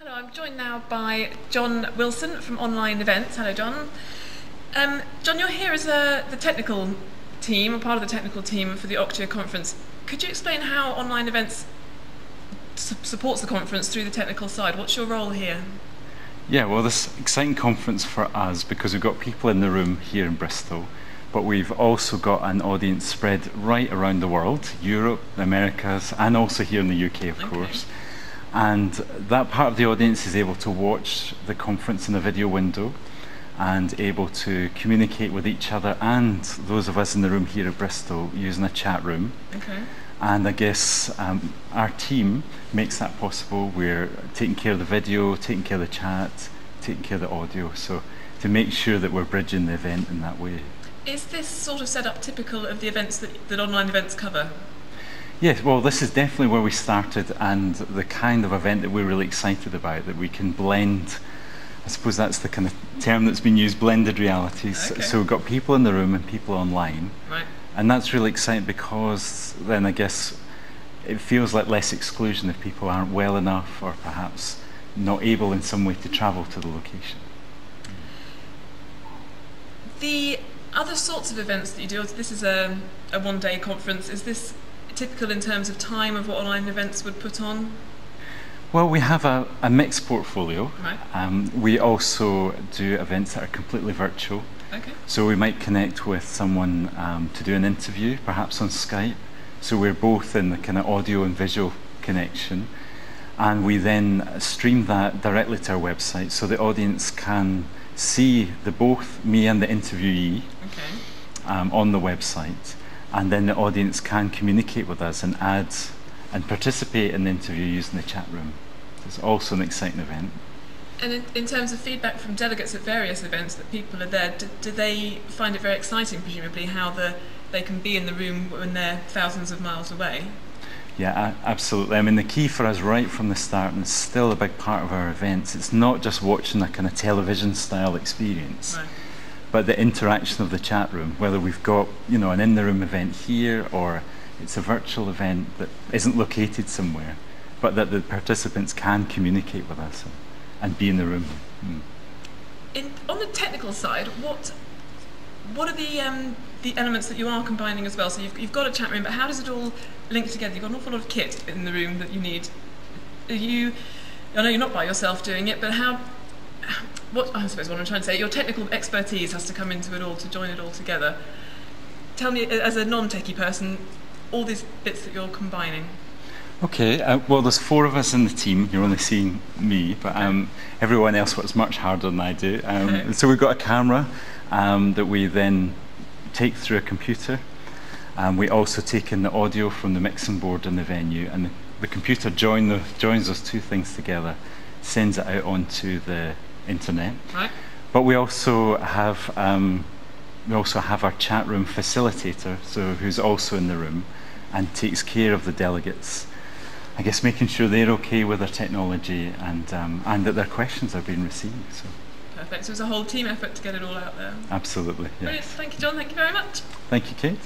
Hello, I'm joined now by John Wilson from Online Events. Hello, John. John, you're here as the technical team, or part of the technical team for the OCTIA conference. Could you explain how Online Events supports the conference through the technical side? What's your role here? Yeah, well, this is an exciting conference for us because we've got people in the room here in Bristol, but we've also got an audience spread right around the world, Europe, the Americas, and also here in the UK, of course. And that part of the audience is able to watch the conference in a video window and able to communicate with each other and those of us in the room here at Bristol using a chat room. Okay. And I guess our team makes that possible. We're taking care of the video, taking care of the chat, taking care of the audio, so to make sure that we're bridging the event in that way. Is this sort of setup typical of the events that Online Events cover? Yes, well, this is definitely where we started and the kind of event that we're really excited about, that we can blend. I suppose that's the kind of term that's been used, blended realities. Okay. So we've got people in the room and people online. Right. And that's really exciting because then I guess it feels like less exclusion if people aren't well enough or perhaps not able in some way to travel to the location. The other sorts of events that you do, this is a one-day conference, is this typical in terms of time of what Online Events would put on? Well, we have a mixed portfolio. Right. We also do events that are completely virtual. Okay. So we might connect with someone to do an interview, perhaps on Skype. So we're both in the kind of audio and visual connection. And we then stream that directly to our website so the audience can see both me and the interviewee on the website. And then the audience can communicate with us and add and participate in the interview using the chat room. It's also an exciting event. And in terms of feedback from delegates at various events that people are there, do they find it very exciting, presumably, how they can be in the room when they're thousands of miles away? Yeah, absolutely. I mean, the key for us right from the start, and it's still a big part of our events, it's not just watching a kind of television style experience. Right. But the interaction of the chat room, whether we've got, an in-the-room event here or it's a virtual event that isn't located somewhere, but that the participants can communicate with us and be in the room. On the technical side, what are the elements that you are combining as well? So you've got a chat room, but how does it all link together? You've got an awful lot of kit in the room that you need. I know you're not by yourself doing it, but I suppose what I'm trying to say, your technical expertise has to come into it all to join it all together. Tell me, as a non-techie person, all these bits that you're combining. Okay, well, there's 4 of us in the team. You're only seeing me, but everyone else works much harder than I do. So we've got a camera that we then take through a computer. We also take in the audio from the mixing board in the venue, and the computer joins those 2 things together, sends it out onto the internet. Right. But we also have our chat room facilitator, so who's also in the room and takes care of the delegates. I guess making sure they're okay with their technology and that their questions are being received. So. Perfect. So it's a whole team effort to get it all out there. Absolutely. Yes. Brilliant. Thank you, John. Thank you very much. Thank you, Kate.